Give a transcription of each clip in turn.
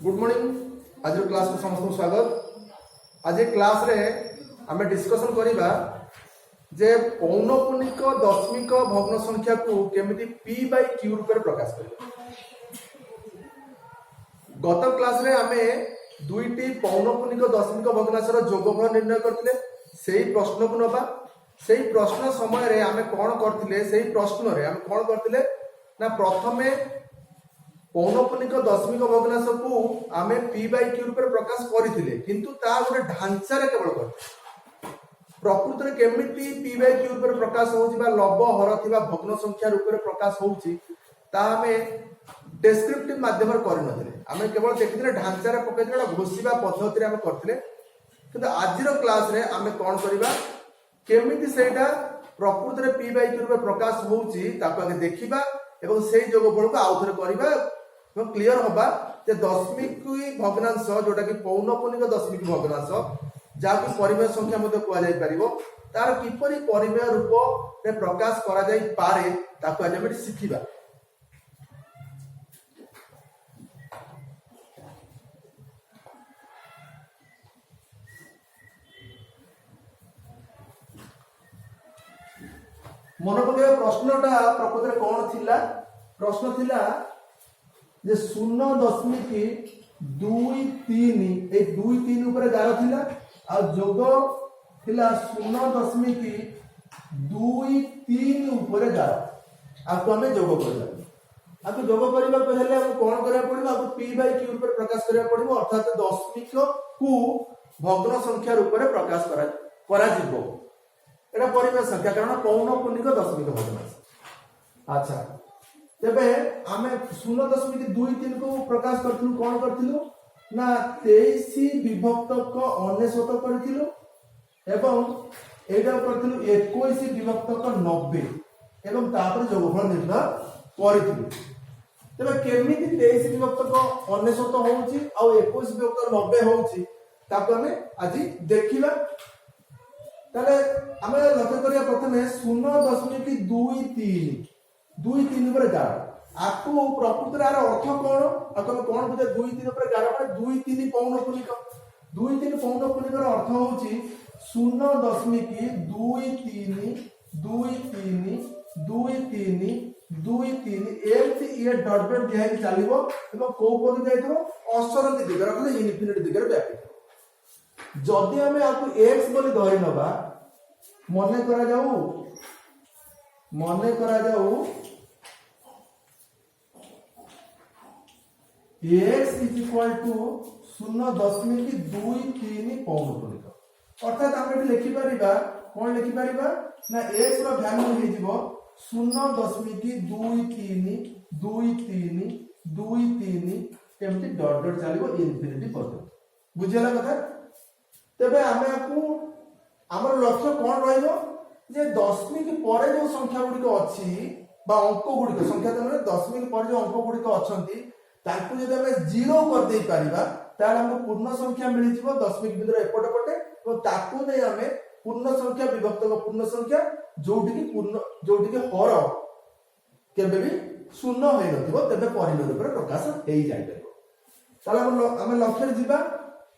Good morning आज class में समस्त स्वागत। आज क्लास रे आम डिस्कसन करवा जे पौनपुनिक दशमिक भग्न संख्या को केमिति पी बाय क्यू रूप में प्रकाश कर। गत क्लास रे आमे दुईटी पौनपुनिक दशमिक भग्नांशर जोगफल निर्णय करथिले। सेही प्रश्न को नबा। सेही प्रश्न समय रे आमे कोन करथिले, सेही प्रश्न रे आमे कोन करथिले ना प्रथमे पौनपुनिक दशमिक भग्नांश को आमे पी बाय क्यू रूप में प्रकाश करथिले, किंतु ता गोटे ढांचा रे केवल करथिले। प्रकृति रे केमिति पी बाय क्यू रूप में प्रकाश होउची बा लब हर थिबा भग्न संख्या रूप में प्रकाश होउची ता आमे डेस्क्रिप्टिव माध्यम रे करि नथिले। आमे केवल देखिथिले ढांचा रे पकेथिले घोषिबा पद्धति रे आमे करथिले, किंतु आजिरो क्लास रे आमे कोन करिबा केमिति सेटा प्रकृति रे पी बाय क्यू रूप में प्रकाश होउची ताको आगे देखिबा एवं सेही जोगफल को आउथरे करिबा एवं क्लियर होबा जे दशमिक भग्नांश जोटा कि पौनपुनिक दशमिक भग्नांश जहाँकि परिमेय संख्या मध्य कुआ जाय परिबो तार किपरि परिमेय रूप रे प्रकाश करा जाय पारे ताको आज हम सिखिबा। मन पके प्रश्नटा प्रकृति रे कोन थिला? प्रश्न थिला जे 0.23 ए 23 ऊपर गार थिला आ जोग थिला 0.23 ऊपर गार। आको हमें जोग करला। आको जोग करबा पहले हम कोन करया पड़िबो? आको p बाय q ऊपर प्रकाश करया पड़िबो, अर्थात दशमिक को भग्न संख्या रूप में प्रकाश करा जिवो। एटा परिमेय संख्या कारण पौनपुनिक दशमिक भग्नांश। अच्छा तेबे आमे 0.23 को प्रकाश करथिलु, कोन करथिलु ना 23 विभक्त को 99 करथिलु एवं एटा करथिलु 21 विभक्त को 90 एवं तापर जोगफल निर्णय करथिलु। तेबे केमिति 23 विभक्त को 99 होउची आ 21 विभक्त को 90 होउची ताको हमें आज देखिबा। ताले आमे लक्ष्य करिया प्रथमे 0.23 ऊपर गार। आपको प्रकृति रे अर्थ कोन? आको कोन बुझे 23 ऊपर गार माने 23 पौनपुनिक। 23 पौनपुनिक रो अर्थ होउची 0.23 एमती ये डॉट डॉट दिया चलिबो एवं को को जाइतो असरंती दिग रखले इनफिनिटी दिग रे व्यापी। जदि हमें आपको x बोली धरि नबा मने करा जाऊ x इज इक्वल टू 0.23 पौनपुनिक। अर्थात हम एठी लिखि परिबा कोन लिखि परिबा ना x रो वैल्यू हे जिवो 0.2323 एमटी डॉट डॉट चलिबो इनफिनिटी पर्यंत। बुझिला कथा? तबे हमें आपको हमर लक्ष्य कोन रहइबो जे दशमिक परे जो संख्या गुडी को अछि बा अंक गुडी को संख्या तने दशमिक परे जो अंक गुडी को अछंती ताकू जदि हमें 0 कर दे परिबा तार हमको पूर्ण संख्या मिलि जिवो दशमिक बिंदु रे एपट पटे तो ताकू नै हमें पूर्ण संख्या विभक्त को पूर्ण संख्या जोठी की हर केबे भी शून्य होय नथिबो तबे परिमेय रूप रे प्रकाश हेई जाय परिबो। ताले हम लक्ष्य रे जिबा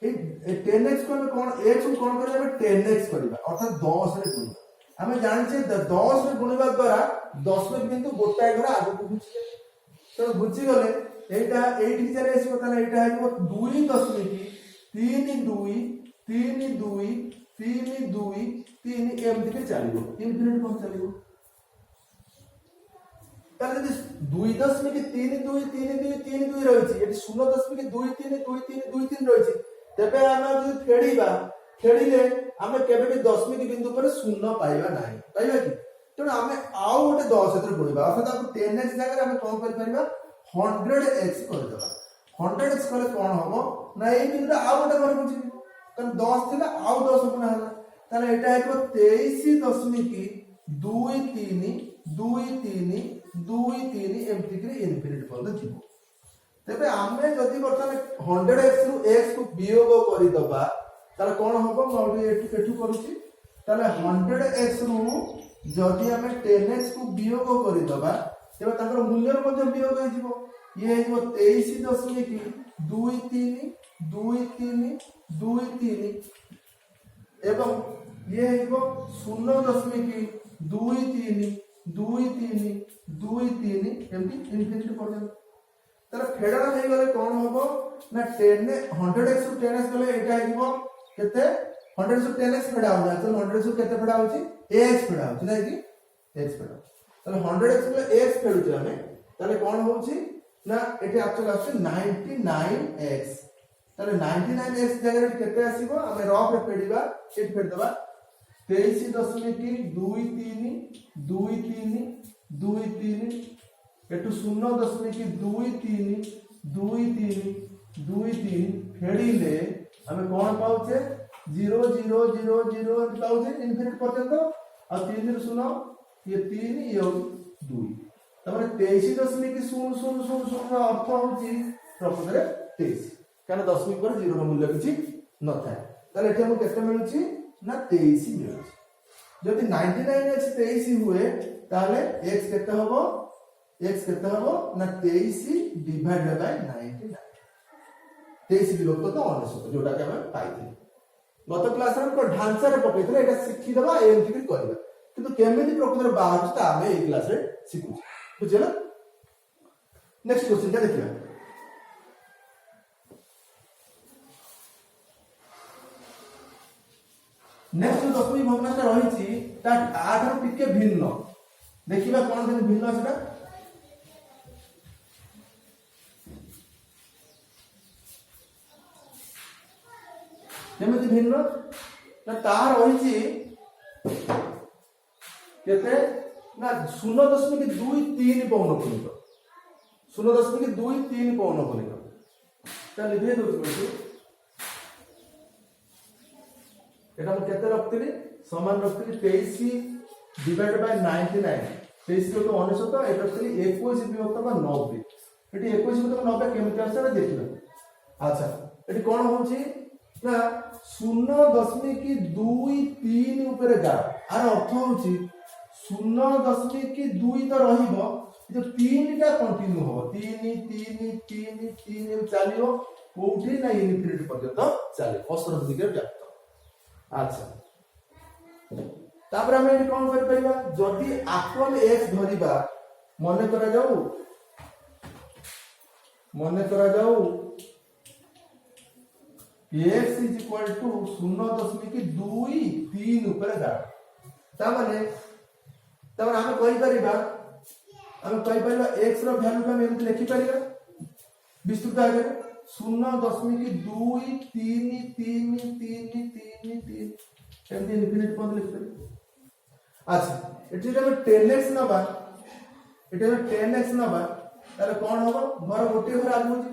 10x को कोन x को कोन करबा 10x करबा अर्थात 10 रे गुणिबा। हमें जानछे 10 रे गुणिबा द्वारा दशमिक बिंदु गोटाय घर आगु को घुची तो घुची गले एटा 8 की चले आसी पता ना एटा हेबो 2.32 एमती के चलिबो इनफिनिटी कोन चलिबो। ताले यदि 2.32 रहिछि एटी 0.232323 रहिछि तेबे हम जो खेड़ीले आमे केबे भी दशमिक बिंदु पर शून्य पाइबा नाही पाइबा कि तो आमे आउ गोटे 10 एतर गुणिबा अर्थात आप 10x जगह आमे कोन कर परिबा 100x कर देबा। 100x करे कोन होबो ना ए बिंदु आउ गोटे घर बुझी कारण 10 थिला आउ 10 गुणा होला ताले एटा हेतो 23.23 एमटी के इनफिनिटी पर्यंत जिवो। तेबे आमे जदि वर्तमान 100x रु x को वियोग करि दबा ताले कोन होबो म एठू करूची ताले 100x रु जदि हमें 10x को वियोग करि दबा तेबे ताकर मूल्य रो मध्ये वियोग होई जिवो ये है 23.232323 एवं ये है 0.232323 एमती इनफिनिटी पर्यंत तार फेडर हे गले कोन होबो ना 100x टू 10x गले एटा हेबो केते 100x टू 10x फेडा हो जा तो 100x टू केते फेडा होची ax फेडा होची ना कि x फेडा ताले 100x गले ax फेडुची हमें ताले कोन होची ना एटी एक्चुअली आछे 99x ताले 99x जगह केते आसीबो हमें रफ रे फेडिबा एट फेड दबा 23.232323 एटू 0.232323 फेडिले हमें कोन पाउचे 0 0 0 0 पाउचे इनफिनिटी पर्यंत आ 3 रे सुनो ये 3 ये 2 तमाने 23.000 अर्थ होची प्रकृत रे 23 कारण दशमिक पर 0 रो मूल्य किछि न थाए ताले एठी हम केते मिलुची ना 23 मिलुची जदि 99x 23 हुए ताले x केते होबो x केते होबो ना 23 डिवाइडेड बाय 99 23 विभक्त तो 99 जोटा के हम पाइथि गत क्लास रे को ढांचा रे पकेथले एटा सिखि दबा एमथि भी करबा किंतु केमिति प्रकृत रे बाहर ता हमें ए क्लास रे सिखु बुझला नेक्स्ट क्वेश्चन का देखिबा नेक्स्ट दशमिक भग्नांश रही ता आधार टिके भिन्न देखिबा कोन दिन भिन्न सेटा जेमिति भिन्न ना तार रही केते ना 0.23 पौनपुनिक 0.23 पौनपुनिक ता लिखे दोछि एटा हम केते रखतिली समान रखतिली 23 डिवाइडेड बाय 99 23 को 99 एटा रखतिली 21 विभक्त बा 90 एटी 21 विभक्त 90 केमिति आछे देखिबा अच्छा एटी कोन होछि ना 0.23 ऊपर जा आर अर्थ होछि 0.2 तो रहिबो जो 3 टा कंटिन्यू हो 3 3 3 3 चलियो कोठी ना इनफिनिटी पर्यंत चले फसर दिगे जात अच्छा तापर हमें कोन कर परिबा जदी आक्रम x धरिबा मने करा जाऊ x is equal to 0.23 ऊपर जा ता माने हमें कहि परिबा x रो वैल्यू का हम लिखि परिबा विस्तृत आगे 0.233333 एमती इनफिनिटी पॉइंट लिख परिबा अच्छा एठी हम 10x नबा ताले कोन होबो घर गोटे घर आगु जी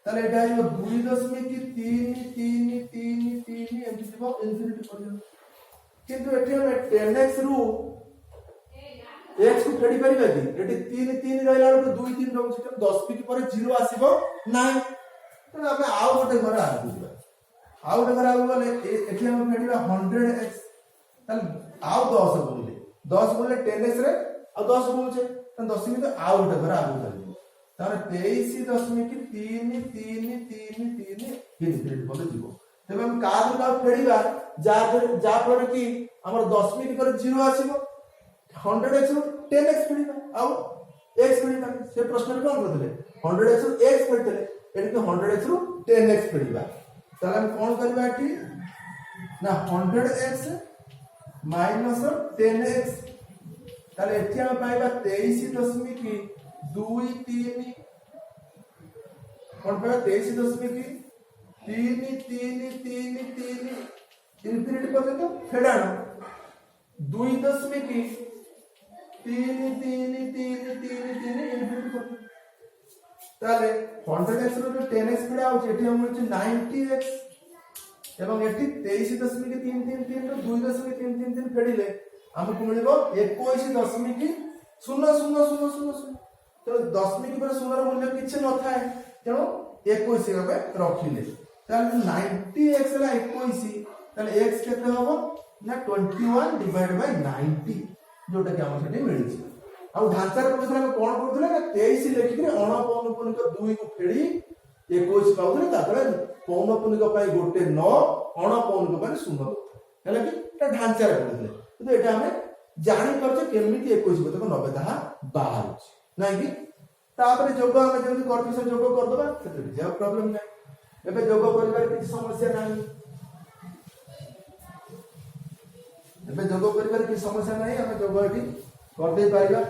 ताले एटा हो 2.3333 एमती जीवो इनफिनिटी पर्यंत किंतु एठी हम 10x रु x को फेडी परिबा कि एठी 3 3 रहला को 2 3 रहउछ त 10 पिक पर 0 आसीबो नाही त हमें आउ गोटे घर आगु जीवा आउ गोटे घर आगु गले एठी हम फेडीबा 100x ताले आउ 10 बोलले 10 बोलले 10x रे आ 10 बोलछे त 10 में तो आउ गोटे घर आगु चलिबो तारे 23.33333 इनफिनिटी पर जीवो तबे हम का फेडीबा जा पर कि हमर 10 मिनट पर 0 आसीबो 100x रो 10x फेडीबा आउ x फेडीबा से प्रश्न रे कोन करथले 100x रो x फेडथले एठी तो 100x रो 10x फेडीबा ताले हम कोन करबा एठी ना 100x माइनस 10x ताले एठी हम पाइबा 23.23 कोन पाइबा 23.333 इनफिनिटी पर्यंत फेडानो 2.3333 इनफिनिटी पर्यंत ताले 100x रो 10x फेडा होछ एठी हम होछ 90x एवं एठी 23.333 रो 2.333 फेडिले हमको मिलिबो 21.0000 तो 10 मिनट पर 0 रो मूल्य किछ न थाए तेनो 21 के रखिले ताले 90x ला 21 ताले x केते होबो ना 21 डिवाइड बाय 90 जोटा कि हमर सेठी मिलछि ଆଉ ଢାଞ୍ଚାରେ ପକେଇଥିଲେ ଆମେ କଣ କରୁଥିଲେ ନା 23 ଲେଖିକିରି ଅଣପୌନପୁନିକ 2 କୁ ଫେଡି 21 ପାଉଥିଲେ, ତାପରେ ପୌନପୁନିକ ପାଇଁ ଗୋଟେ 9, ଅଣପୌନିକ ପାଇଁ 0 ହେଲା କି এটা ଢାଞ୍ଚାରେ ପକେଇଥିଲେ। କିନ୍ତୁ এটা ଆମେ ଜାଣି ପାରୁଛେ କେମିତି 21 ପଦକ 90 ତାହା ବାହାରୁଛି ନାଇଁ କି। ତାପରେ ଯୋଗ ଆମେ ଯେମିତି କରିଥିଲୁ ସେ ଯୋଗ କରିଦବା, ସେଥିରେ କିଛି ପ୍ରୋବ୍ଲେମ ନାହିଁ। ଏବେ ଯୋଗ କରିବାର କିଛି ସମସ୍ୟା ନାହିଁ, ଏବେ ଯୋଗ କରିବାର କିଛି ସମସ୍ୟା ନାହିଁ, ଆମେ ଯୋଗ ଏଠି କରିଦେଇ ପାରିବା।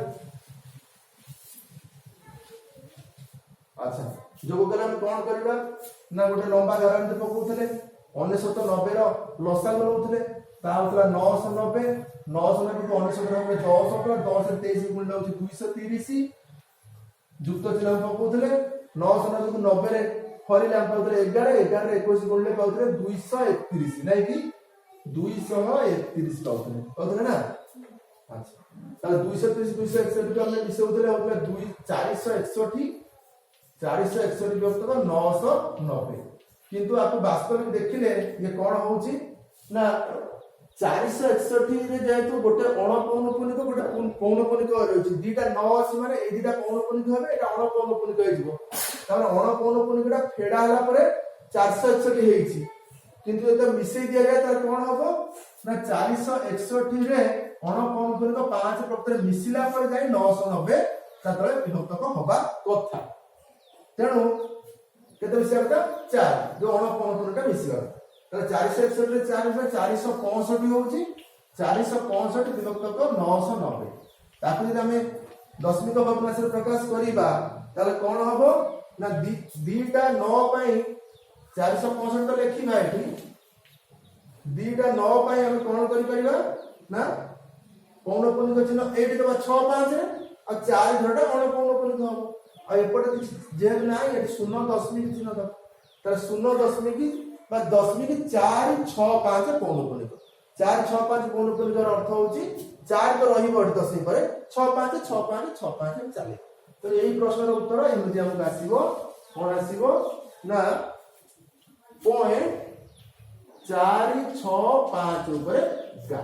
ଆଚ୍ଛା, ଯୋଗ କଲେ ଆମେ କଣ କରିବା ନା ଗୋଟେ ଲମ୍ବା ଧାରା ଏମିତି ପକଉଥିଲେ, 99 90 ର ଲସାଗୁ ନଉଥିଲେ, ତା ହଉଥିଲା 990, 990 କୁ 99 ରେ ହବ 10 ଟଙ୍କା, 10 ରେ 23 ଗୁଣିଲେ ହଉଛି 230, ଯୁକ୍ତ ଚିହ୍ନ ପକଉଥିଲେ, 990 କୁ 90 ରେ ହରିଲେ ଆମେ ପାଉଥିଲେ 11, 11 ରେ 21 ଗୁଣିଲେ ପାଉଥିଲେ 231 ନାଇଁ କି 231 ପାଉଥିଲେ ନା। ଆଚ୍ଛା, ତାହେଲେ 230 261 କୁ ଆମେ ମିଶାଉଥିଲେ ହଉଥିଲା 461, 461 ବିଭକ୍ତ 990, କିନ୍ତୁ आपको वास्तविक देखिले ये कौन होउची ना 461 रे जेतु गोटे अणपौनपुनिक गोटे पौनपुनिक रहउची, दीटा 9 अछि माने ए दीटा पौनपुनिक होबे, एटा अणपौनपुनिक होइजिवो। तार अणपौनपुनिकटा फेडा हला परे 461 हेइची, किंतु एटा मिसई दिया जाय तार कोन हबो ना 461 रे अणपौनपुनिक 5 प्रकृति मिसिला पर जाई 990 तातले विभक्तक होबा कथा। तेणु केते मिसिया 4 जो अणपौनपुनिकटा मिसिबा, ताले 461 रे 4 रे 465 होउची, 465 विभक्तक 990। ताकि यदि हमें दशमिक भग्नांश प्रकाश करिबा ताले कोन हबो ना दीटा 9 पई 465 तो लेखिबा, एठी दीटा 9 पई हम कोन करि परिबा ना पौनपुनिक चिन्ह एठी दबा 6 5 रे आ 4 घटा अणपौनपुनिक हबो, आ एपटे जेब नाही एठी 0.5 चिन्ह दबा, तार 0.5 बा 0.465 पौनपुनिक, 465 पौनपुनिक अर्थ होची 4 तो रहिबो एठी 10 परे 65 65 65 चले। तो यही प्रश्नर उत्तर एमिति हमको आसीबो, कोन आसीबो ना 0.465 ऊपर गा।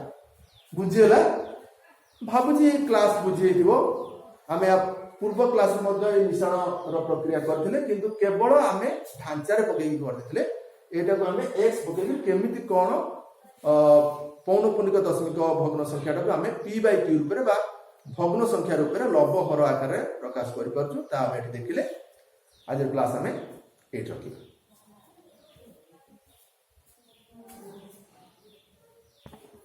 बुझियला भाबुजी ए क्लास बुझिए दिबो, आमे पूर्व क्लास मध्ये ए मिश्रण रो प्रक्रिया करथिले, किंतु केवल आमे ढांचारे पकेई करथिले। एटा को आमे x पकेई केमिति कोन पौनपुनिक दशमिक भग्न संख्याटा को आमे p/q रूप रे बा भग्न संख्या रूप रे लव हर आकार रे प्रकाश करि परछु, ता आमे एठी देखिले। आज क्लास आमे एठी रखिबा।